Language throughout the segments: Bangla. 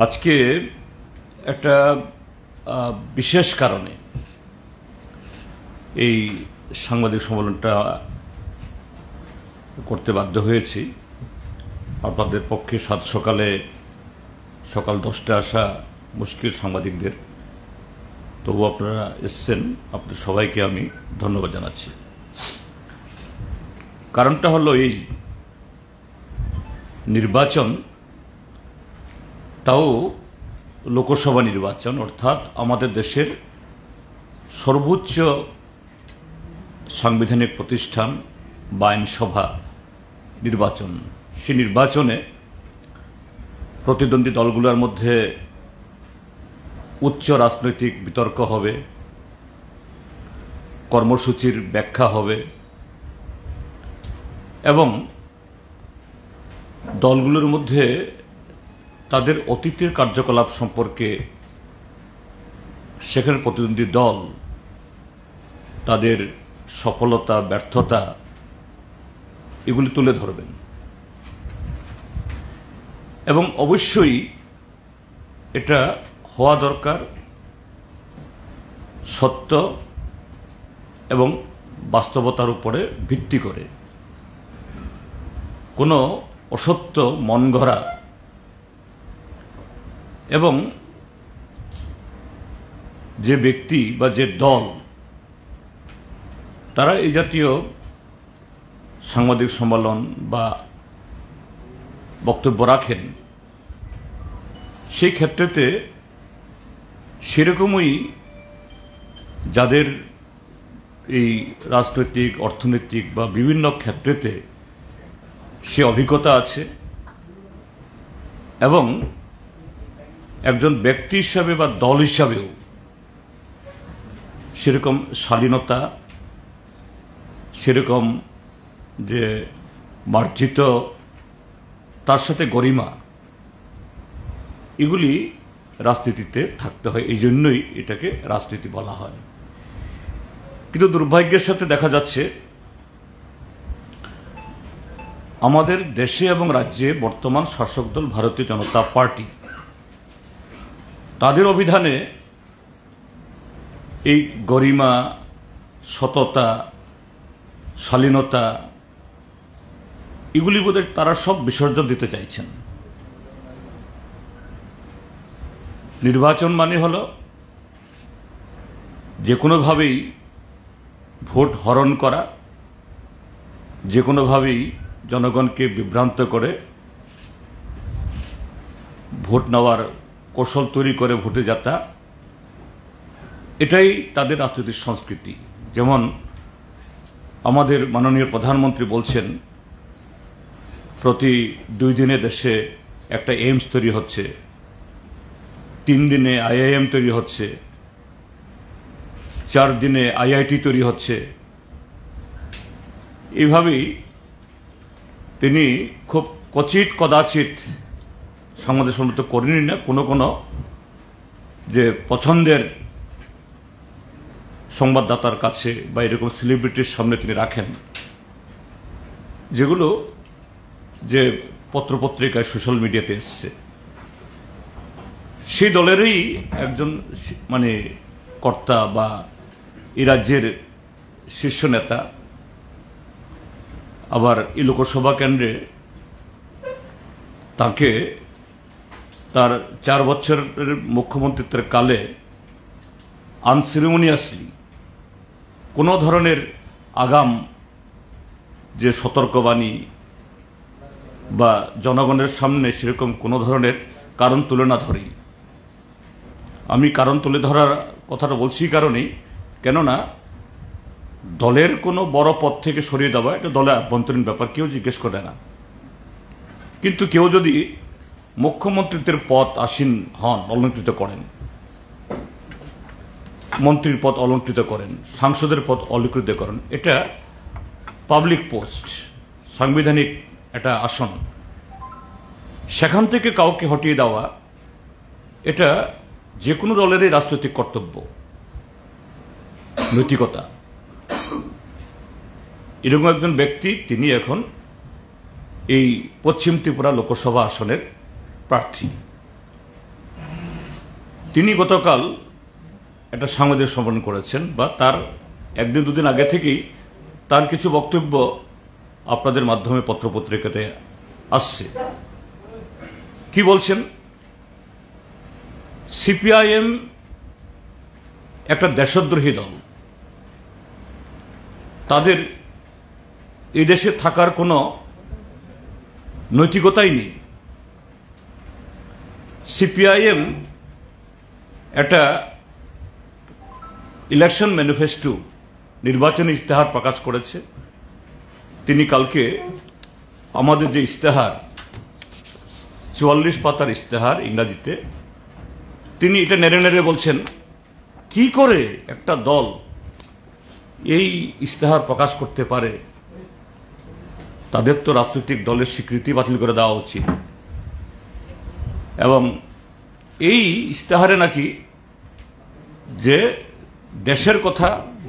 আজকে একটা বিশেষ কারণে এই সাংবাদিক সম্মেলনটা করতে বাধ্য হয়েছি। আপনাদের পক্ষে সকাল 10টায় আসা মুশকিল সাংবাদিকদের, তবু আপনারা এসছেন, আপনাদের সবাইকে আমি ধন্যবাদ জানাচ্ছি। কারণটা হলো এই নির্বাচন, তাও লোকসভা নির্বাচন, অর্থাৎ আমাদের দেশের সর্বোচ্চ সাংবিধানিক প্রতিষ্ঠান বা আইনসভা নির্বাচন। সেই নির্বাচনে প্রতিদ্বন্দ্বী দলগুলোর মধ্যে উচ্চ রাজনৈতিক বিতর্ক হবে, কর্মসূচির ব্যাখ্যা হবে এবং দলগুলোর মধ্যে তাদের অতীতের কার্যকলাপ সম্পর্কে সেখানে প্রতিদ্বন্দ্বী দল তাদের সফলতা ব্যর্থতা এগুলি তুলে ধরবেন এবং অবশ্যই এটা হওয়া দরকার সত্য এবং বাস্তবতার উপরে ভিত্তি করে। কোনো অসত্য, মন গড়া এবং যে ব্যক্তি বা যে দল তারা এই জাতীয় সাংবাদিক সম্মেলন বা বক্তব্য রাখেন, সেই ক্ষেত্রেতে সেরকমই যাদের এই রাজনৈতিক, অর্থনৈতিক বা বিভিন্ন ক্ষেত্রেতে সে অভিজ্ঞতা আছে এবং একজন ব্যক্তি হিসাবে বা দল হিসাবেও সেরকম শালীনতা, সেরকম যে মার্জিত, তার সাথে গরিমা, এগুলি রাজনীতিতে থাকতে হয়। এই জন্যই এটাকে রাজনীতি বলা হয়। কিন্তু দুর্ভাগ্যের সাথে দেখা যাচ্ছে আমাদের দেশে এবং রাজ্যে বর্তমান শাসক দল ভারতীয় জনতা পার্টি, তাদের অভিধানে এই গরিমা, সততা, শালীনতা এগুলি বোধহয় তারা সব বিসর্জন দিতে চাইছেন। নির্বাচন মানে হল যে কোনোভাবেই ভোট হরণ করা, যে কোনোভাবেই জনগণকে বিভ্রান্ত করে ভোট নেওয়ার কৌশল তৈরি করে ভোটে যাতা, এটাই তাদের রাজনৈতিক সংস্কৃতি। যেমন আমাদের মাননীয় প্রধানমন্ত্রী বলছেন প্রতি 2 দিনে দেশে একটা এইমস তৈরি হচ্ছে, 3 দিনে IIM তৈরি হচ্ছে, 4 দিনে IIT তৈরি হচ্ছে। এইভাবেই তিনি খুব কদাচিৎ সাংবাদিক সম্মেলন করেনি না, কোনো যে পছন্দের সংবাদদাতার কাছে বা এরকম সেলিব্রিটির সামনে তিনি রাখেন, যেগুলো যে পত্রপত্রিকায়, সোশ্যাল মিডিয়াতে এসছে। সেই দলেরই একজন কর্তা বা এই রাজ্যের শীর্ষ নেতা আবার এই লোকসভা কেন্দ্রে তাকে তার 4 বছরের মুখ্যমন্ত্রিত্বের কালে আনসেরিমনিয়াসলি কোনো ধরনের আগাম যে সতর্কবাণী বা জনগণের সামনে সেরকম কোনো ধরনের কারণ তুলে না ধরেই, আমি কারণ তুলে ধরার কথাটা বলছি কারণেই, কেননা দলের কোনো বড় পদ থেকে সরিয়ে দেওয়া এটা দলের আভ্যন্তরীণ ব্যাপার, কেউ জিজ্ঞেস করে না। কিন্তু কেউ যদি মুখ্যমন্ত্রীত্বের পদ আসীন হন, অলঙ্কৃত করেন, মন্ত্রীর পদ অলঙ্কৃত করেন, সাংসদের পদ অলঙ্কৃত করেন, এটা পাবলিক পোস্ট, সাংবিধানিক একটা আসন, সেখান থেকে কাউকে হটিয়ে দেওয়া এটা যে কোনো দলেরই রাজনৈতিক কর্তব্য, নৈতিকতা। এরকম একজন ব্যক্তি, তিনি এখন এই পশ্চিম ত্রিপুরা লোকসভা আসনের প্রার্থী। তিনি গতকাল একটা সাংবাদিক সম্মেলন করেছেন, বা তার একদিন দুদিন আগে থেকেই তার কিছু বক্তব্য আপনাদের মাধ্যমে পত্রপত্রিকাতে আসছে। কি বলছেন? সিপিআইএম একটা দেশদ্রোহী দল, তাদের এই দেশে থাকার কোনো নৈতিকতাই নেই। সিপিআইএম একটা ইলেকশন ম্যানিফেস্টো, নির্বাচনী ইশতেহার প্রকাশ করেছে। তিনি কালকে আমাদের যে ইশতেহার, 44 পাতার ইশতেহার ইংরাজিতে, তিনি এটা নেড়ে নেড়ে বলছেন কি করে একটা দল এই ইশতেহার প্রকাশ করতে পারে, তাদের তো রাজনৈতিক দলের স্বীকৃতি বাতিল করে দেওয়া উচিত। এবং এই ইশতেহারে নাকি যে দেশের কথা,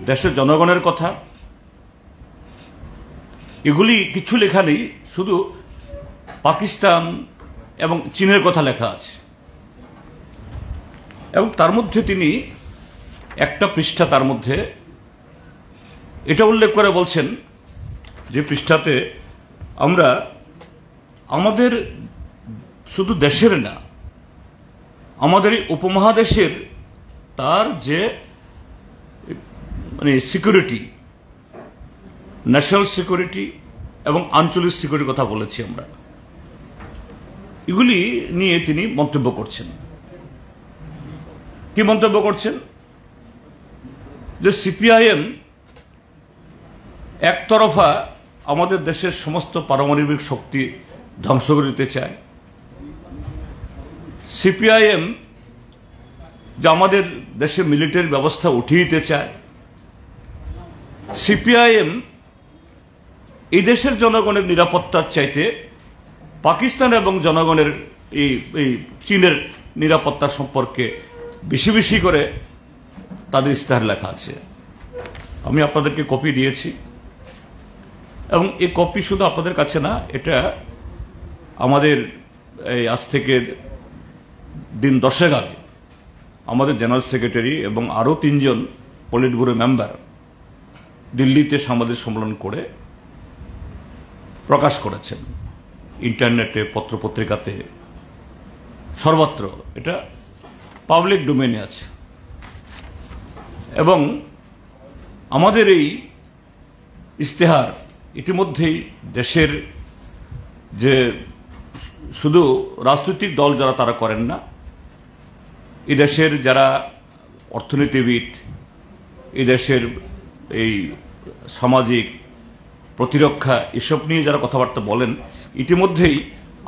দেশের জনগণের কথা, এগুলি কিছু লেখা নেই, শুধু পাকিস্তান এবং চীনের কথা লেখা আছে। এবং তার মধ্যে তিনি একটা পৃষ্ঠা, তার মধ্যে এটা উল্লেখ করে বলছেন যে পৃষ্ঠাতে আমরা আমাদের শুধু দেশের না, আমাদের এই উপমহাদেশের তার যে মানে সিকিউরিটি, ন্যাশনাল সিকিউরিটি এবং আঞ্চলিক সিকিউরিটির কথা বলেছি আমরা, এগুলি নিয়ে তিনি মন্তব্য করছেন। কি মন্তব্য করছেন? যে সিপিআইএম একতরফা আমাদের দেশের সমস্ত পারমাণবিক শক্তি ধ্বংস করে দিতে চায়। সিপিআইএম যে আমাদের দেশের মিলিটারি ব্যবস্থা উঠিয়ে দিতে চায়। সিপিআইএম এই দেশের জনগণের নিরাপত্তার চাইতে পাকিস্তান এবং জনগণের এই চীনের নিরাপত্তা সম্পর্কে বেশি বেশি করে তাদের ইশতেহার লেখা আছে। আমি আপনাদেরকে কপি দিয়েছি, এবং এই কপি শুধু আপনাদের কাছে না, এটা আমাদের এই আজ থেকে দিন 10 আগে আমাদের জেনারেল সেক্রেটারি এবং আরও 3 জন পলিট ব্যুরো মেম্বার দিল্লিতে সাংবাদিক সম্মেলন করে প্রকাশ করেছেন, ইন্টারনেটে, পত্রপত্রিকাতে, সর্বত্র এটা পাবলিক ডোমেইনে আছে। এবং আমাদের এই ইশতেহার ইতিমধ্যেই দেশের যে শুধু রাজনৈতিক দল যারা তারা করেন না, এই দেশের যারা অর্থনীতিবিদ, এই দেশের এই সামাজিক প্রতিরক্ষা এসব নিয়ে যারা কথাবার্তা বলেন, ইতিমধ্যেই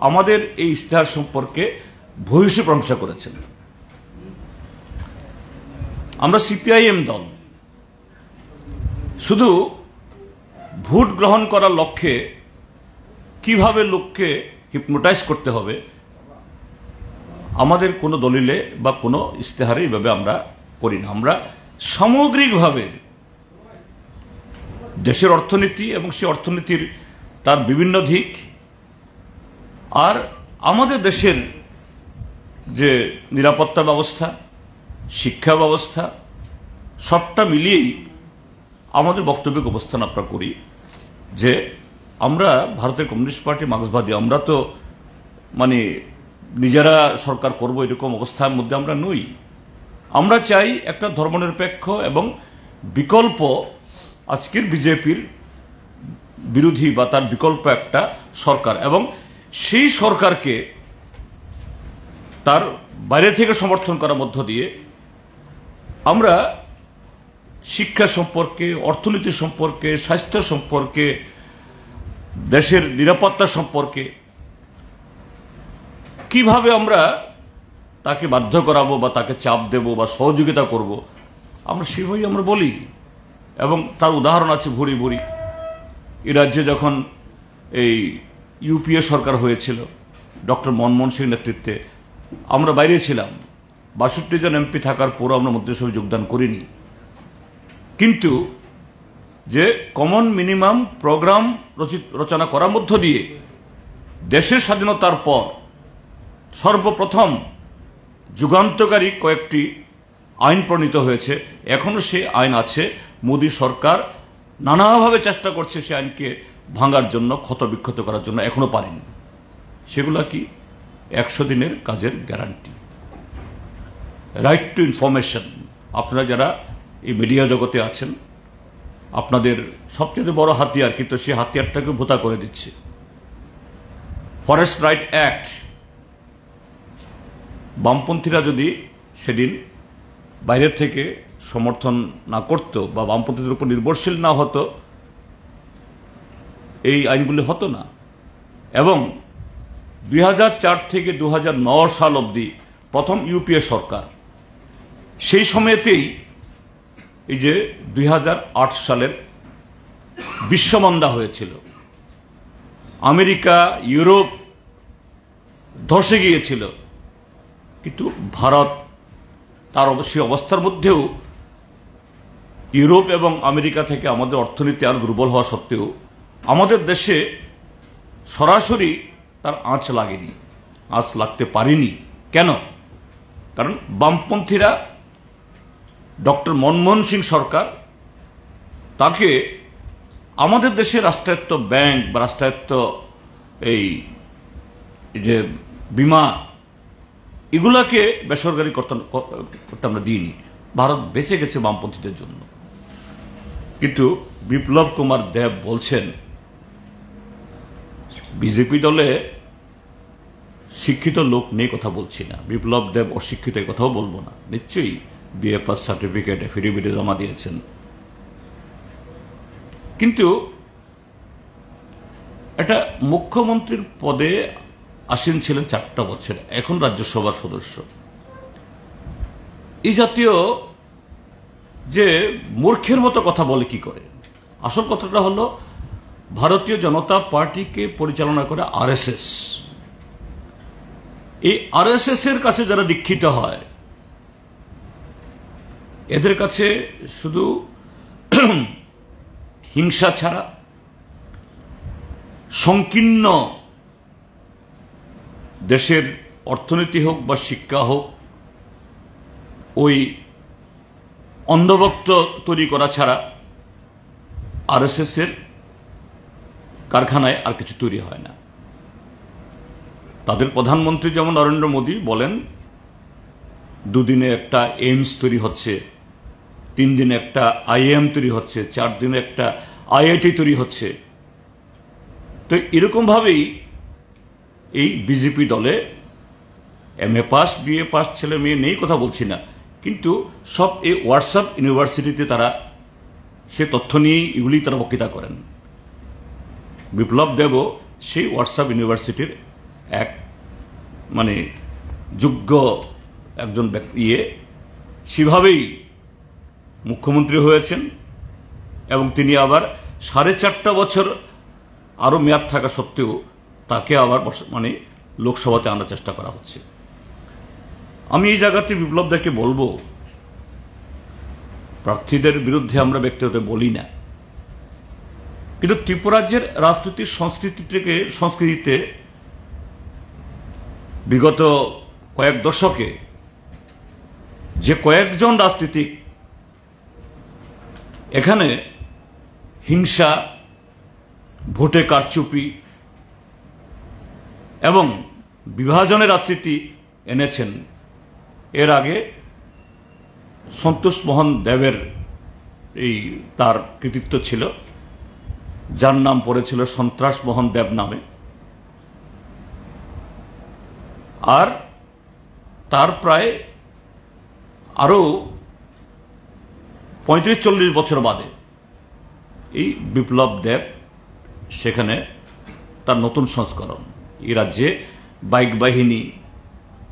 আমাদের এই ইশতেহার সম্পর্কে ভূয়সী প্রশংসা করেছেন। আমরা সিপিআইএম দল শুধু ভোট গ্রহণ করার লক্ষ্যে কিভাবে লোককে হিপনোটাইজ করতে হবে, আমাদের কোনো দলিলে বা কোনো ইশতেহারে এইভাবে আমরা করি না। আমরা সামগ্রিকভাবে দেশের অর্থনীতি এবং সেই অর্থনীতির তার বিভিন্ন দিক, আর আমাদের দেশের যে নিরাপত্তা ব্যবস্থা, শিক্ষা ব্যবস্থা, সবটা মিলিয়েই আমাদের বক্তব্যকে অবস্থান আমরা করি যে আমরা ভারতের কমিউনিস্ট পার্টি মার্ক্সবাদী, আমরা তো মানে নিজেরা সরকার করব এরকম অবস্থার মধ্যে আমরা নই। আমরা চাই একটা ধর্মনিরপেক্ষ এবং বিকল্প, আজকের বিজেপির বিরোধী বা তার বিকল্প একটা সরকার, এবং সেই সরকারকে তার বাইরে থেকে সমর্থন করার মধ্য দিয়ে আমরা শিক্ষা সম্পর্কে, অর্থনীতি সম্পর্কে, স্বাস্থ্য সম্পর্কে, দেশের নিরাপত্তা সম্পর্কে কিভাবে আমরা তাকে বাধ্য করাবো বা তাকে চাপ দেব বা সহযোগিতা করব, আমরা সেভাবেই আমরা বলি। এবং তার উদাহরণ আছে ভুরি ভুরি। এই রাজ্যে যখন এই ইউপিএ সরকার হয়েছিল ডক্টর মনমোহন সিং নেতৃত্বে, আমরা বাইরে ছিলাম, 62 জন এমপি থাকার পরও আমরা মন্ত্রিসভায় যোগদান করিনি। কিন্তু যে কমন মিনিমাম প্রোগ্রাম রচনা করার মধ্য দিয়ে দেশের স্বাধীনতার পর সর্বপ্রথম যুগান্তকারী কয়েকটি আইন প্রণীত হয়েছে, এখনো সেই আইন আছে। মোদী সরকার নানাভাবে চেষ্টা করছে সে আইনকে ভাঙার জন্য, ক্ষতবিক্ষত করার জন্য, এখনো পারেনি। সেগুলো কি? 100 দিনের কাজের গ্যারান্টি, রাইট টু ইনফরমেশন। আপনারা যারা এই মিডিয়া জগতে আছেন, আপনাদের সবচেয়ে বড় হাতিয়ার, কিন্তু সেই হাতিয়ারটাকে ভোতা করে দিচ্ছে। ফরেস্ট রাইট অ্যাক্ট, বামপন্থীরা যদি সেদিন বাইরের থেকে সমর্থন না করত বা বামপন্থীদের উপর নির্ভরশীল না হতো, এই আইনগুলি হতো না। এবং 2004 থেকে 2009 সাল অবধি প্রথম ইউপিএ সরকার, সেই সময়তেই এই যে 2008 সালের বিশ্বমন্দা হয়েছিল, আমেরিকা ইউরোপ ধসে গিয়েছিল, কিন্তু ভারত তার অবশ্যই অবস্থার মধ্যেও ইউরোপ এবং আমেরিকা থেকে আমাদের অর্থনীতি আরো দুর্বল হওয়া সত্ত্বেও আমাদের দেশে সরাসরি তার আঁচ লাগেনি, আঁচ লাগতে পারেনি। কেন? কারণ বামপন্থীরা, ডক্টর মনমোহন সিং সরকার, তাকে আমাদের দেশে রাষ্ট্রায়ত্ত ব্যাংক বা রাষ্ট্রায়ত্ত এই যে বিমা, এগুলাকে বেসরকারি করতে আমরা দিইনি। ভারত বেঁচে গেছে বামপন্থীদের জন্য। কিন্তু বিপ্লব কুমার দেব বলছেন বিজেপি দলে শিক্ষিত লোক নেই, কথা বলছি না। বিপ্লব দেব অশিক্ষিত, এই কথাও বলবো না। নিশ্চয়ই বিএ পাস সার্টিফিকেট, এফিডেভিটে জমা দিয়েছেন। কিন্তু একটা মুখ্যমন্ত্রীর পদে আসীন ছিলেন 4টা বছর, এখন রাজ্যসভার সদস্য। এই জাতীয় যে মূর্খের মতো কথা বলে কি করে? আসল কথাটা হলো, ভারতীয় জনতা পার্টিকে পরিচালনা করে আরএসএস। এই আরএসএস এর কাছে যারা দীক্ষিত হয়, এদের কাছে শুধু হিংসা ছাড়া সংকীর্ণ দেশের অর্থনীতি হোক বা শিক্ষা হোক, ওই অন্ধভক্ত তৈরি করা ছাড়া আরএসএস এর কারখানায় আর কিছু তৈরি হয় না। তাদের প্রধানমন্ত্রী যেমন নরেন্দ্র মোদী বলেন, 2 দিনে একটা এইমস তৈরি হচ্ছে, 3 দিনে একটা আইএম তৈরি হচ্ছে, 4 দিনে একটা আইআইটি তৈরি হচ্ছে। তো এরকম ভাবেই এই বিজেপি দলে এমএ পাস, বিএ পাস ছেলে মেয়ে নেই, কথা বলছি না, কিন্তু সব এই হোয়াটসঅ্যাপ ইউনিভার্সিটিতে তারা সে তথ্য নিয়ে এগুলি তারা বক্তৃতা করেন। বিপ্লব দেবও সেই হোয়াটসঅ্যাপ ইউনিভার্সিটির এক যোগ্য একজন সেভাবেই মুখ্যমন্ত্রী হয়েছেন। এবং তিনি আবার 4.5 বছর আরো মেয়াদ থাকা সত্ত্বেও তাকে আবার লোকসভাতে আনার চেষ্টা করা হচ্ছে। আমি এই জায়গাতে বিপ্লব দাকে বলবো, প্রার্থীদের বিরুদ্ধে আমরা ব্যক্তিগত বলি না, কিন্তু ত্রিপুরাজ্যের রাজনৈতিক সংস্কৃতিতে বিগত কয়েক দশকে যে কয়েকজন রাজনীতিক এখানে হিংসা, ভোটে কারচুপি এবং বিভাজনের রাজনীতি এনেছেন, এর আগে সন্তোষ মোহন দেবের তার কৃতিত্ব ছিল, যার নাম পড়েছিল সন্ত্রাস মোহন দেব নামে। আর তার প্রায় আরো 35-40 বছর বাদে এই বিপ্লব দেব সেখানে তার নতুন সংস্করণ, এই রাজ্যে বাইক বাহিনী,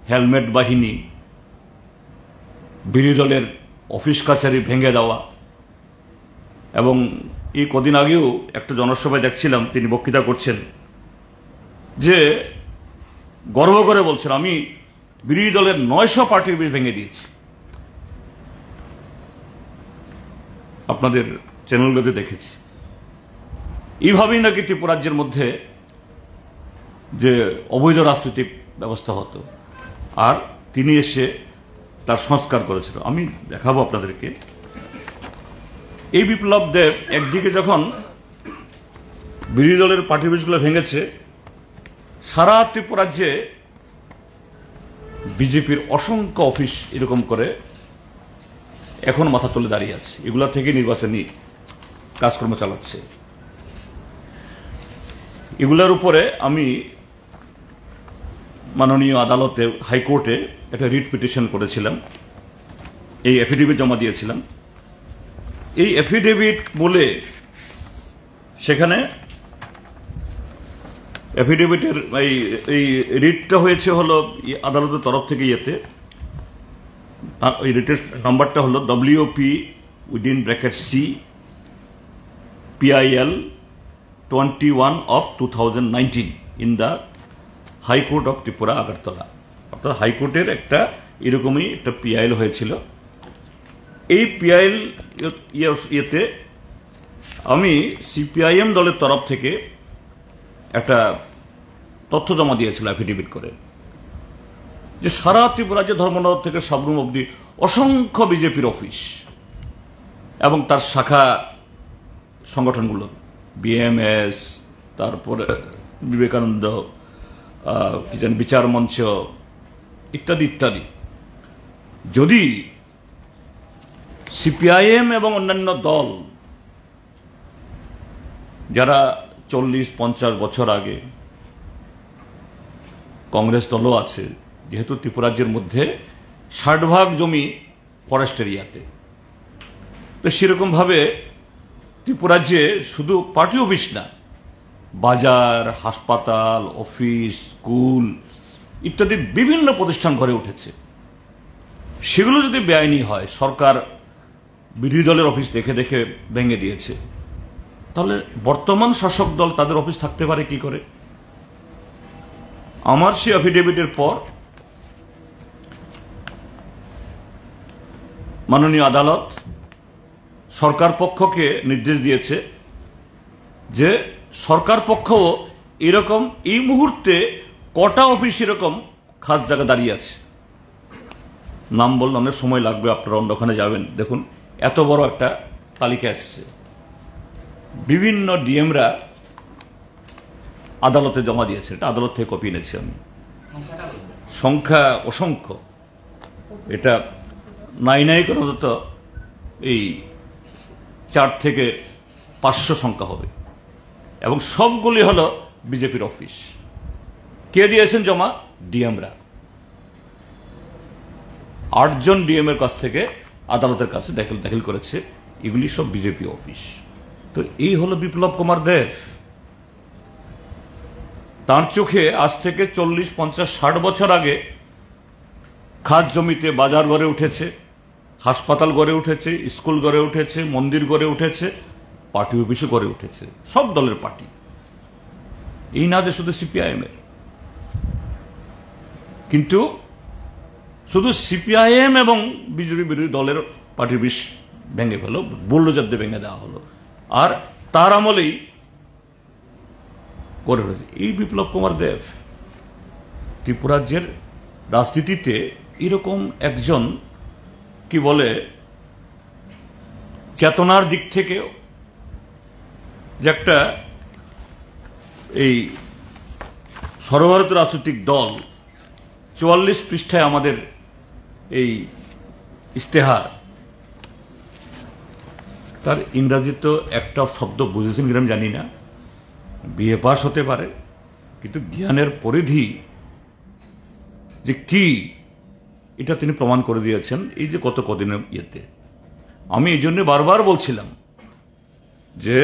হেলমেট বাহিনী, বিরোধী দলের অফিস কাছারি ভেঙে দেওয়া। এবং এই কদিন আগেও একটা জনসভায় দেখছিলাম, তিনি বক্তৃতা করছেন, যে গর্ব করে বলছেন, আমি বিরোধী দলের 900 পার্টির অফিস ভেঙে দিয়েছি। আপনাদের চ্যানেলগুলোতে দেখেছি। এইভাবেই নাকি ত্রিপুরাজ্যের মধ্যে যে অবৈধ রাজনৈতিক ব্যবস্থা হতো। আর তিনি এসে তার সংস্কার করেছিল। আমি দেখাবো আপনাদেরকে। এই বিপ্লব দেব একদিকে যখন বিরোধী দলের পার্টি অফিসগুলো ভেঙেছে, সারা ত্রিপুরাজ্যে বিজেপির অসংখ্য অফিস এরকম করে এখন মাথা তুলে দাঁড়িয়ে আছে, এগুলা থেকে নির্বাচনী কাজকর্ম চালাচ্ছে। এগুলোর উপরে আমি মাননীয় আদালতে, হাইকোর্টে একটা রিট পিটিশন করেছিলাম, এই এফিডেভিট জমা দিয়েছিলাম। এই এফিডেভিট বলে সেখানে এফিডেভিটের এই রিটটা হয়েছে হলো আদালতের তরফ থেকে ইয়েতে, ওই রিটের নাম্বারটা হলো WP(C PIL 21 of 2019 in the High Court of Tripura, Agartala। অর্থাৎ হাইকোর্টের একটা এরকমই একটা PIL হয়েছিল। এই PIL ইয়েতে আমি CPIM দলের তরফ থেকে একটা তথ্য জমা দিয়েছিল এফিডেভিট করে, যে সারা ত্রিপুরা যে ধর্মনগর থেকে সাবরুম অবধি অসংখ্য বিজেপির অফিস এবং তার শাখা সংগঠনগুলো, BMS, তারপরে বিবেকানন্দ, কি জানি বিচার মঞ্চ ইত্যাদি ইত্যাদি, যদি CPIM এবং অন্যান্য দল যারা 40-50 বছর আগে, কংগ্রেস দলও আছে, যেহেতু ত্রিপুরাজ্যের মধ্যে 60% জমি ফরেস্ট এরিয়াতে, তো সেরকমভাবে ত্রিপুরাজ্যে শুধু পার্টি অফিস না, বাজার, হাসপাতাল, অফিস, স্কুল ইত্যাদি বিভিন্ন প্রতিষ্ঠান গড়ে উঠেছে। সেগুলো যদি বেআইনি হয়, সরকার বিরোধী দলের অফিস দেখে দেখে ভেঙে দিয়েছে, তাহলে বর্তমান শাসক দল তাদের অফিস থাকতে পারে কি করে? আমার সেই এফিডেভিটের পর মাননীয় আদালত সরকার পক্ষকে নির্দেশ দিয়েছে যে সরকার পক্ষও এরকম এই মুহূর্তে কটা অফিস এরকম খাস জায়গা দাঁড়িয়ে আছে। নাম বললে অনেক সময় লাগবে, আপনারা অন্যখানে যাবেন, দেখুন এত বড় একটা তালিকা আসছে। বিভিন্ন ডিএমরা আদালতে জমা দিয়েছে, এটা আদালত থেকে কপি এনেছি আমি। সংখ্যা অসংখ্য, এটা নাই কোনো তো এই 4 থেকে 500 সংখ্যা হবে, এবং সবগুলি হলো বিজেপির অফিস। কে দিয়েছেন জমা? ডিএমরা। 8 জন ডিএম এর কাছ থেকে আদালতের কাছে দাখিল করেছে, এগুলি সব বিজেপি অফিস। তো এই হলো বিপ্লব কুমার দেব। তার চোখে আজ থেকে 40, 50, 60 বছর আগে খাস জমিতে বাজার গড়ে উঠেছে, হাসপাতাল গড়ে উঠেছে, স্কুল গড়ে উঠেছে, মন্দির গড়ে উঠেছে, পার্টি অফিসও গড়ে উঠেছে, সব দলের পার্টি, এই না যে শুধু CPIM এর। কিন্তু শুধু CPIM এবং বিজেপি বিরোধী দলের পার্টি অফিস ভেঙে ফেলো, বুলডোজার দিয়ে ভেঙে দেওয়া হলো, আর তার আমলেই করে ফেলেছে এই বিপ্লব কুমার দেব। ত্রিপুরাজ্যের রাজনীতিতে এরকম একজন, কি বলে, চেতনার দিক থেকে যে একটা এই সর্বভারতীয় রাজনৈতিক দল, 44 পৃষ্ঠায় আমাদের এই ইস্তেহার, তার ইংরাজি তো একটা শব্দ বুঝেছেন কিনা আমি জানি না, BA পাস হতে পারে, কিন্তু জ্ঞানের পরিধি যে কি এটা তিনি প্রমাণ করে দিয়েছেন এই যে কদিনের ইয়েতে। আমি এই জন্য বারবার বলছিলাম যে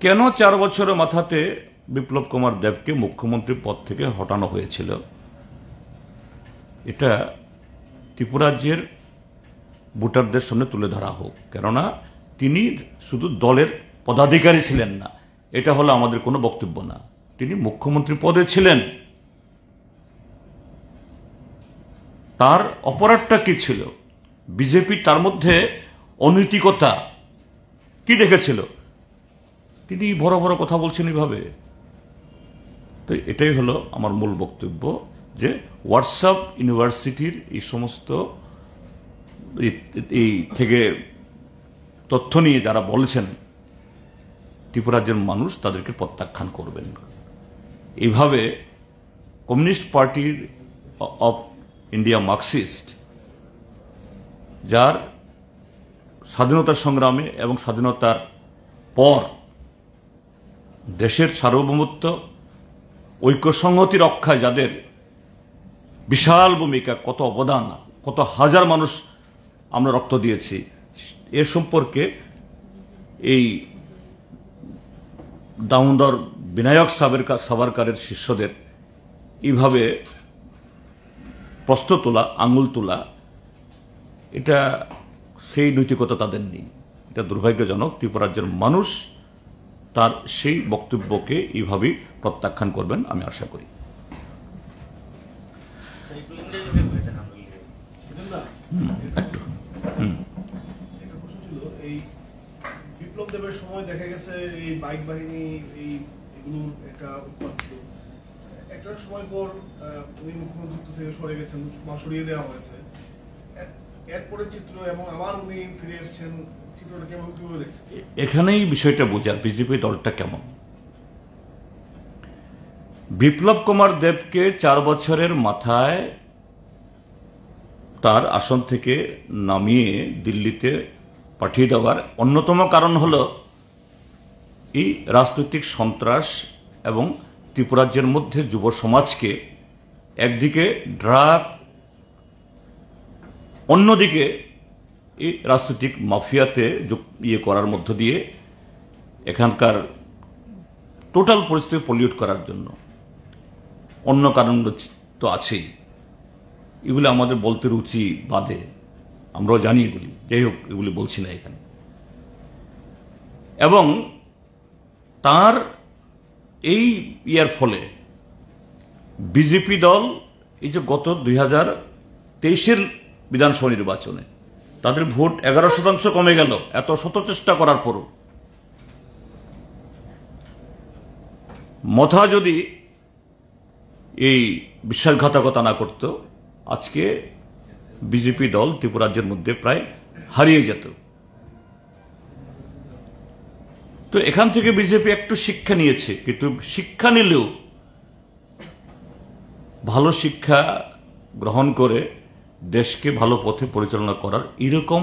কেন 4 বছরের মাথাতে বিপ্লব কুমার দেবকে মুখ্যমন্ত্রী পদ থেকে হটানো হয়েছিল। এটা ত্রিপুরাজ্যের ভোটারদের সামনে তুলে ধরা হোক, কেননা তিনি শুধু দলের পদাধিকারী ছিলেন না, এটা হলো আমাদের কোনো বক্তব্য না, তিনি মুখ্যমন্ত্রী পদে ছিলেন। তার অপরাধটা কি ছিল? বিজেপি তার মধ্যে অনৈতিকতা কি দেখেছিল? তিনি বড় বড় কথা বলছেন এইভাবে। তো এটাই হলো আমার মূল বক্তব্য যে হোয়াটসঅ্যাপ ইউনিভার্সিটির এই সমস্ত এই থেকে তথ্য নিয়ে যারা বলছেন ত্রিপুরা রাজ্যের মানুষ তাদেরকে প্রত্যাখ্যান করবেন। এইভাবে কমিউনিস্ট পার্টির অফ ইন্ডিয়া মার্কসিস্ট, যার স্বাধীনতার সংগ্রামে এবং স্বাধীনতার পর দেশের সার্বভৌমত্ব ঐক্য সংহতি রক্ষায় যাদের বিশাল ভূমিকা, কত অবদান, কত হাজার মানুষ আমরা রক্ত দিয়েছি, এ সম্পর্কে এই দামোদর বিনায়ক সাভারকারের শিষ্যদের এইভাবে প্রশ্ন তোলা, আঙুল তোলা, এটা সেই নৈতিকতা তাদের নেই। এটা দুর্ভাগ্যজনক। ত্রিপুরা রাজ্যের মানুষ তার সেই বক্তব্যকে এইভাবেই প্রত্যাখ্যান করবেন আমি আশা করি। বিপ্লব দেবের সময় দেখা গেছে এই বাইক বাহিনী এগুলোর একটা উৎপাদ ছিল। একটার সময় পর উনি মুখ্যমন্ত্রী থেকে সরে গেছেন বা সরিয়ে দেওয়া হয়েছে। এরপরে চিত্র এবং আবার উনি ফিরে এসেছেন, চিত্রটা কেমন কিভাবে দেখছেন? এখানেই বিষয়টা বোঝার বিজেপি দলটা কেমন। বিপ্লব কুমার দেবকে 4 বছরের মাথায় তার আসন থেকে নামিয়ে দিল্লিতে পাঠিয়ে দেওয়ার অন্যতম কারণ হল এই রাজনৈতিক সন্ত্রাস এবং ত্রিপুরাজ্যের মধ্যে যুব সমাজকে একদিকে ড্রাগ, অন্যদিকে এই রাজনৈতিক মাফিয়াতে করার মধ্য দিয়ে এখানকার টোটাল পরিস্থিতি পলিউট করার জন্য। অন্য কারণ তো আছেই, এগুলি আমাদের বলতে রুচি বাদে, আমরাও জানি এগুলি, যাই হোক এগুলি বলছি না এখানে। এবং তার এই ইয়ার ফলে বিজেপি দল এই যে গত 2023-এর বিধানসভা নির্বাচনে তাদের ভোট 11% কমে গেল, এত শত চেষ্টা করার পরও। মথা যদি এই বিশ্বাসঘাতকতা না করত, আজকে বিজেপি দল ত্রিপুরা রাজ্যের মধ্যে প্রায় হারিয়ে যেত। তো এখান থেকে বিজেপি একটু শিক্ষা নিয়েছে, কিন্তু শিক্ষা নিলেও ভালো শিক্ষা গ্রহণ করে দেশকে ভালো পথে পরিচালনা করার এরকম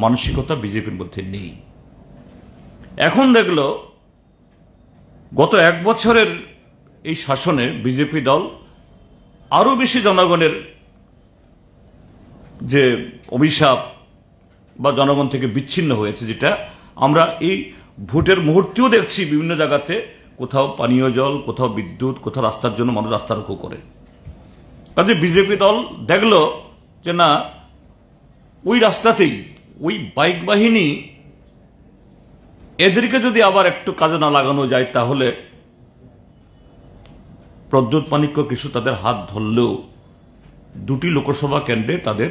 মানসিকতা বিজেপির মধ্যে নেই। এখন দেখলো গত 1 বছরের এই শাসনে বিজেপি দল আরো বেশি জনগণের যে অভিশাপ বা জনগণ থেকে বিচ্ছিন্ন হয়েছে, যেটা আমরা এই ভোটের মুহূর্তেও দেখছি বিভিন্ন জায়গাতে, কোথাও পানীয় জল, কোথাও বিদ্যুৎ, কোথাও রাস্তার জন্য মানুষ রাস্তা রোকো করে। কাজে বিজেপি দল দেখলো যে না, ওই রাস্তাতেই ওই বাইক বাহিনী, এদেরকে যদি আবার একটু কাজে না লাগানো যায় তাহলে প্রদ্যোৎ মাণিক্য কিছু তাদের হাত ধরলেও 2টি লোকসভা কেন্দ্রে তাদের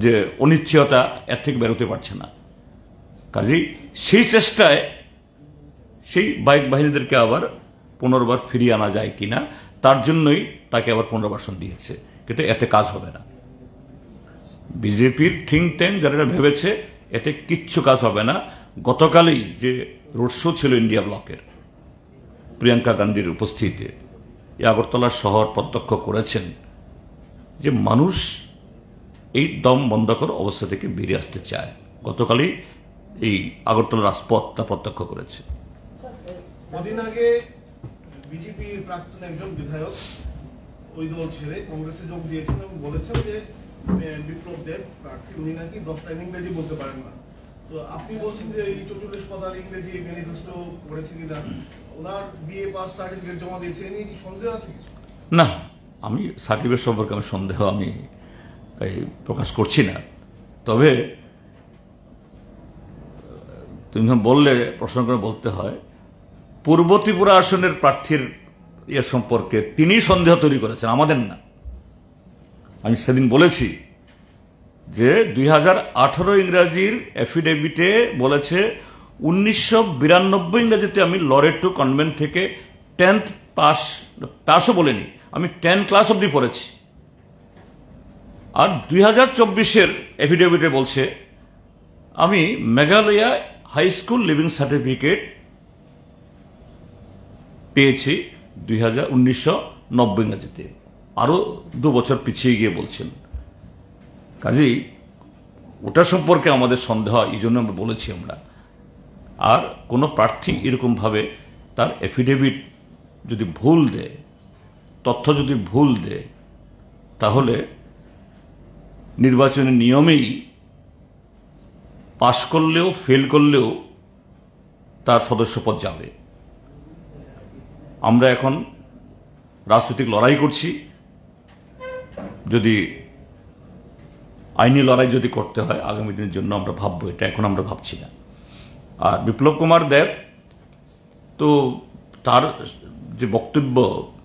যে অনিশ্চয়তা এর থেকে বেরোতে পারছে না। কাজেই সেই চেষ্টায় সেই বাইক বাহিনীদেরকে আবার পুনর্বার ফিরিয়ে আনা যায় কিনা, তার জন্যই তাকে আবার পুনর্বাসন দিয়েছে, কিন্তু এতে কাজ হবে না। বিজেপির থিঙ্ক ট্যাঙ্ক যারা ভেবেছে এতে কিচ্ছু কাজ হবে না। গতকালই যে রোড শো ছিল ইন্ডিয়া ব্লকের, প্রিয়াঙ্কা গান্ধীর উপস্থিতিতে এই আগরতলা শহর প্রত্যক্ষ করেছেন যে মানুষ এই দম বন্ধকর অবস্থা থেকে বেরিয়ে আসতে চায়। গতকালই এই আগরতলা রাজপথ তা প্রত্যক্ষ করেছে। কদিন আগে বিজেপির প্রাক্তন একজন বিধায়ক ওই দল ছেড়ে কংগ্রেসে যোগ দিয়েছেন এবং বলেছেন যে বিপ্লব দেব প্রার্থী, উনি নাকি 10টা ইংরেজি বলতে পারেন না। তো আপনি বলছেন যে এই 44 পাতার ইংরেজি ম্যানিফেস্টো করেছে কিনা, ওনার বিএ পাস সার্টিফিকেট জমা দিয়েছে, এ নিয়ে কি সন্দেহ আছে কিছু? না, আমি সার্টিফিকেট সম্পর্কে আমি সন্দেহ প্রকাশ করছি না। তবে তুমি বললে, প্রশ্ন করে বলতে হয়, পূর্ব ত্রিপুরা আসনের প্রার্থীর সম্পর্কে তিনি সন্দেহ তৈরি করেছেন, আমাদের না। আমি সেদিন বলেছি যে 2018 ইংরাজির এফিডেভিটে বলেছে 1992 ইংরাজিতে আমি লরেটো কনভেন্ট থেকে 10th পাসও বলেনি, আমি 10 ক্লাস অবধি পড়েছি। আর 2024-এর এফিডেভিটে বলছে আমি Meghalaya high school leaving certificate পেয়েছি 1990 ইংরেজিতে, আরো 2 বছর পিছিয়ে গিয়ে বলছেন। কাজেই ওটা সম্পর্কে আমাদের সন্দেহ হয়, এই জন্য আমরা বলেছি আমরা। আর কোনো প্রার্থী এরকমভাবে তার এফিডেভিট যদি ভুল দেয়, তথ্য যদি ভুল দেয়, তাহলে নির্বাচনের নিয়মেই পাশ করলেও ফেল করলেও তার সদস্যপদ যাবে। আমরা এখন রাজনৈতিক লড়াই করছি, যদি আইনি লড়াই যদি করতে হয় আগামী দিনের জন্য আমরা ভাববো, এটা এখন আমরা ভাবছি না। আর বিপ্লব কুমার দেব তো তার যে বক্তব্য,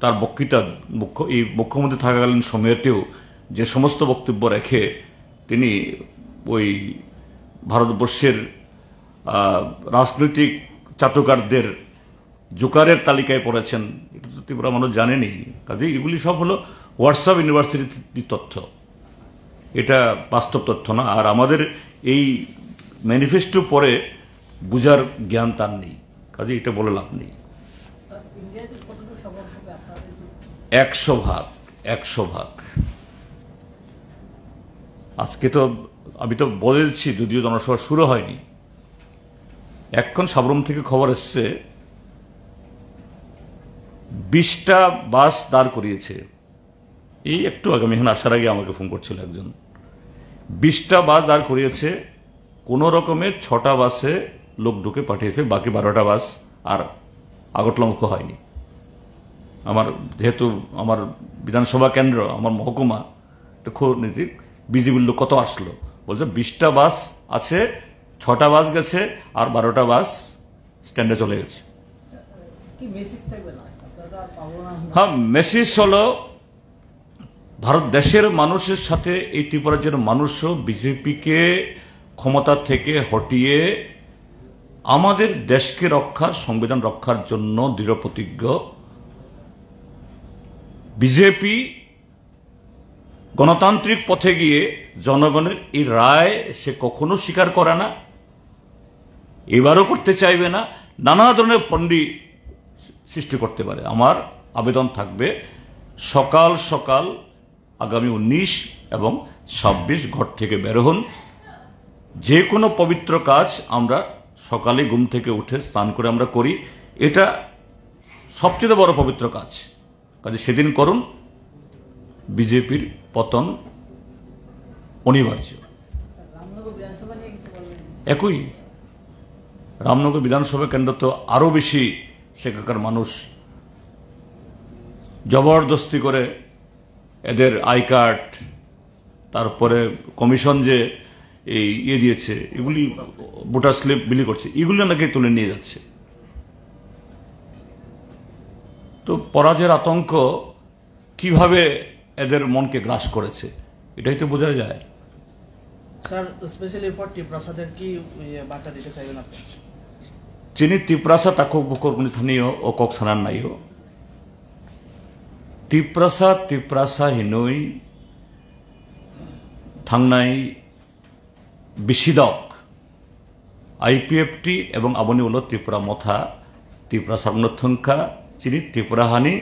তার বক্তৃতা এই মুখ্যমন্ত্রী থাকাকালীন সময়েতেও যে সমস্ত বক্তব্য রেখে তিনি ওই ভারতবর্ষের রাজনৈতিক চাটুকারদের জোকারের তালিকায় পড়েছেন, এটা তো ত্রিপুরা মানুষ জানেনি। কাজেই এগুলি সব হলো হোয়াটসঅ্যাপ ইউনিভার্সিটির তথ্য, এটা বাস্তব তথ্য না। আর আমাদের এই ম্যানিফেস্টো পরে বুঝার জ্ঞান তার নেই, কাজে এটা বলে লাভ নেই। 100 ভাগ। আজকে তো আমি তো বলেছি, যদিও জনসভা শুরু হয়নি, এখন সাবরুম থেকে খবর এসছে 20টা বাস দাঁড় করিয়েছে। এই একটু আগে, আমি এখানে আসার আগে আমাকে ফোন করছিল একজন, 20টা বাস দাঁড় করিয়েছে, কোন রকমে 6টা বাসে লোক ঢুকে পাঠিয়েছে, বাকি 12টা বাস আর আগটলামুখ হয়নি। আমার যেহেতু আমার বিধানসভা কেন্দ্র, আমার মহকুমা, নীতি বিজিবির লোক কত আসলো, বলছে 20টা বাস আছে, 6টা বাস গেছে আর 12টা বাস স্ট্যান্ডে চলে গেছে। হ্যাঁ, মেসেজ হলো ভারত দেশের মানুষের সাথে এই ত্রিপুরা রাজ্যের মানুষও বিজেপিকে ক্ষমতা থেকে হটিয়ে আমাদের দেশকে রক্ষার, সংবিধান রক্ষার জন্য দৃঢ় প্রতিজ্ঞ। বিজেপি গণতান্ত্রিক পথে গিয়ে জনগণের এই রায় সে কখনো স্বীকার করে না, এবারও করতে চাইবে না, নানা ধরনের ফন্ডি সৃষ্টি করতে পারে। আমার আবেদন থাকবে, সকাল সকাল আগামী 19 এবং 26 ঘর থেকে বের হন। যে কোনো পবিত্র কাজ আমরা সকালে ঘুম থেকে উঠে স্নান করে আমরা করি, এটা সবচেয়ে বড় পবিত্র কাজ। কাজে সেদিন করুন, বিজেপির পতন অনিবার্য। একই রামনগর বিধানসভা কেন্দ্র তো আরো বেশি, সেখানকার মানুষ জবরদস্তি করে এদের আই কার্ড, তারপরে কমিশন যে এই দিয়েছে, এগুলি ভোটার স্লিপ বিলি করছে, এগুলি নাকি তুলে নিয়ে যাচ্ছে। তো পরাজয়ের আতঙ্ক কিভাবে এদের মনকে গ্রাস করেছে, এটাই তো বোঝা যায়। স্যার, স্পেশালি ফর টিপ্রাসাদের কি বার্তা দিতে চাইবেন আপনি? চিনি টিপ্রাসা তাকক বকরগুনি স্থানীয় ও কক সানার নাইও টিপ্রাসা হিনই থাংনাই বিশিদক আইপিএফটি এবং আবনি হল ত্রিপুরা মথা ত্রিপুরা সর্বনথংকা চিনি ত্রিপুরাহানি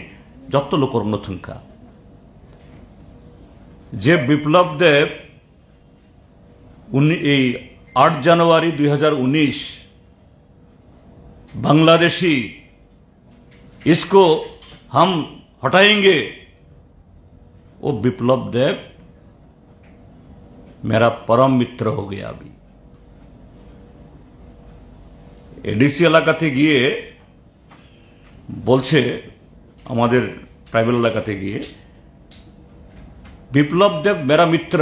যত লোকর নথংকা। যে বিপ্লব দেব এই 8 জানুয়ারি 2019 बांग्लादेशी इसको हम हटाएंगे, वो विप्लव देव मेरा परम मित्र हो गया। अभी एडीसी এলাকাতে গিয়ে বলছে, আমাদের ট্রাইবাল এলাকাতে গিয়ে, বিপ্লব দেব মেরা মিত্র,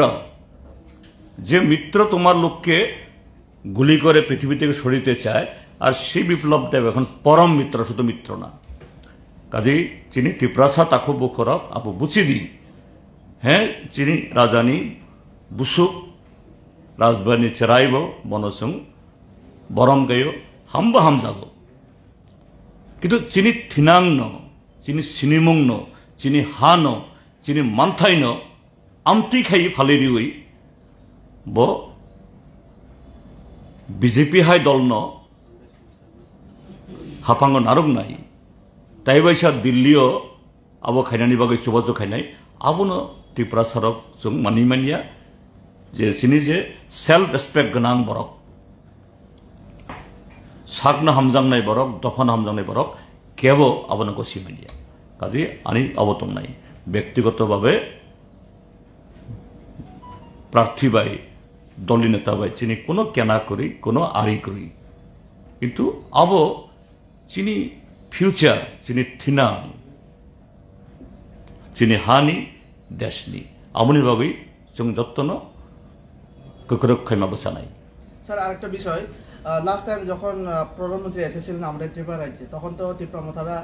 যে মিত্র তোমার লোককে গুলি করে পৃথিবী থেকে সরিতে চায়, আর সেই বিপ্লব দেব এখন পরম মিত্র, শুধু মিত্র না। কাজেই চিনি ত্রিপ্রাসা তাকু বুখরব আপু বুচিদি, হ্যাঁ চিনি রাজানি বুসুক রাজবানী চেরাইব বনসুং বরম গাইও হাম যাব। কিন্তু চিনি থিনাংন, চিনি সিনিমুংন, চিনি হানো চিনি মান্থাইন আমটি খাই ফালেরিউই ব বিজেপি হাই দলন হাফাঙ্গ নারক নাই তাই বাইসা দিল্लीও আবো খাইनायनि बागै सुबाजो खायनाय आबोनो त्रिपुरा सरक जों मानिया जे सिनि जे सेल्फ रेसपेक्ट गोनां बरक सागना हामजांनाय बरक दफान हामजांनाय बरक केबो आबोनो गसि मानिया काजे आनि अबतन नाय व्यक्तिगतभावे प्रार्थी बाय दलनि नेता बाय चिनि कोनो केना करी कोनो आरि करी किन्तु आबो चिनि फ्यूचार चिनि थिना चिनि हानि देशनि आबोनि बागै जों जत्न गोख्रों खायमा बसानाय স্যার আরেকটা বিষয় লাস্ট টাইম যখন প্রধানমন্ত্রী এসেছিলেন আমাদের ত্রিপুরা রাজ্যে তখন তো ত্রিপুরা মাথারা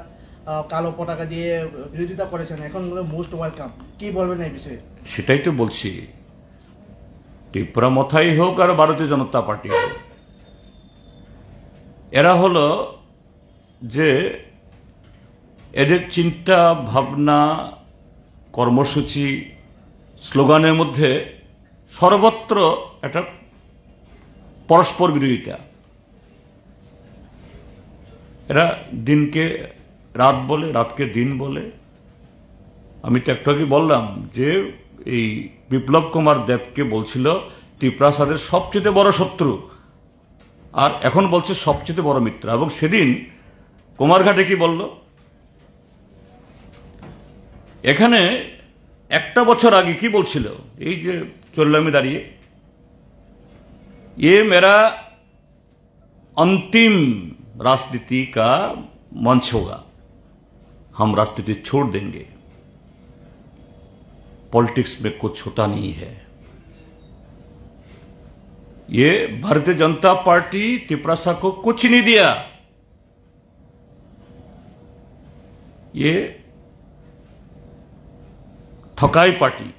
কালো পতাকা দিয়ে বিরোধিতা করেছেন এখন মোস্ট ওয়েলকাম কি বলবেন এই বিষয়ে সেটাই তো বলছি ত্রিপুরা মথাই হোক আর ভারতীয় জনতা পার্টি হোক এরা হলো যে এদের চিন্তা ভাবনা কর্মসূচি স্লোগানের মধ্যে সর্বত্র একটা পরস্পর বিরোধিতা এরা দিনকে রাত বলে রাতকে দিন বলে আমি তো একটু আগে বললাম যে এই বিপ্লব কুমার দেবকে বলছিল ত্রিপুরা সাদের সবচেয়ে বড় শত্রু আর এখন বলছে সবচেয়ে বড় মিত্র এবং সেদিন কুমারঘাটে কি বলল এখানে একটা বছর আগে কি বলছিল এই যে চললামে দাঁড়িয়ে ये मेरा अंतिम राजनीति का मंच होगा हम राजनीति छोड़ देंगे पॉलिटिक्स में कुछ होता नहीं है ये भारतीय जनता पार्टी त्रिपुरा को कुछ नहीं दिया ये ठकाई पार्टी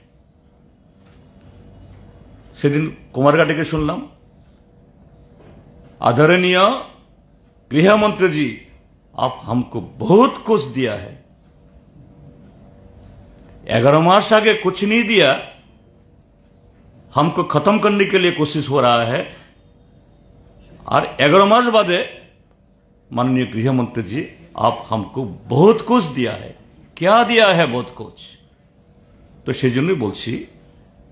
সেদিন কুমারঘাটে শুনলাম आदरणीय गृह मंत्री जी आप हमको बहुत कुछ दिया है 11 मास आगे कुछ नहीं दिया हमको खत्म करने के लिए कोशिश हो रहा है और 11 मास बादे माननीय गृह मंत्री जी आप हमको बहुत कुछ दिया है क्या दिया है बहुत कुछ तो सेजन्य बोलছি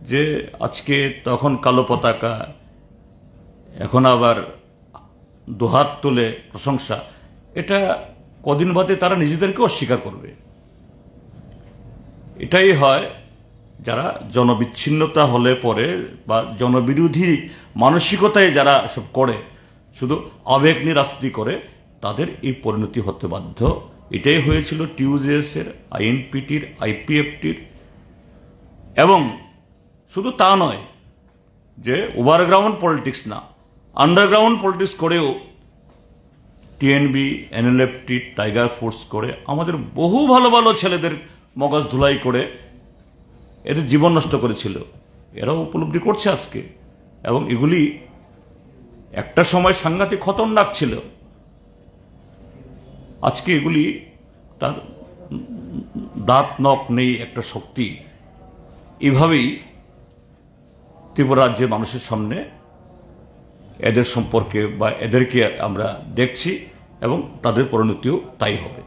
যে আজকে তখন কালো পতাকা এখন আবার দুহাত তুলে প্রশংসা এটা কদিন বাদে তারা নিজেদেরকে অস্বীকার করবে এটাই হয় যারা জনবিচ্ছিন্নতা হলে পরে বা জনবিরোধী মানসিকতায় যারা সব করে শুধু আবেগ নিয়ে রাজনীতি করে তাদের এই পরিণতি হতে বাধ্য এটাই হয়েছিল টিউজেএস এর আইএনপিটির আইপিএফটির এবং শুধু তা নয় যে ওভারগ্রাউন্ড পলিটিক্স না আন্ডারগ্রাউন্ড পলিটিক্স করেও টিএনবি এনএলএফটি টাইগার ফোর্স করে আমাদের বহু ভালো ভালো ছেলেদের মগজ ধুলাই করে এদের জীবন নষ্ট করেছিল এরাও উপলব্ধি করছে আজকে এবং এগুলি একটা সময় সাংঘাতিক খতরনাক ছিল আজকে এগুলি তার দাঁত নখ নেই একটা শক্তি এভাবেই ত্রিপুরা রাজ্যের মানুষের সামনে এদের সম্পর্কে বা এদেরকে আমরা দেখছি এবং তাদের পরিণতিও তাই হবে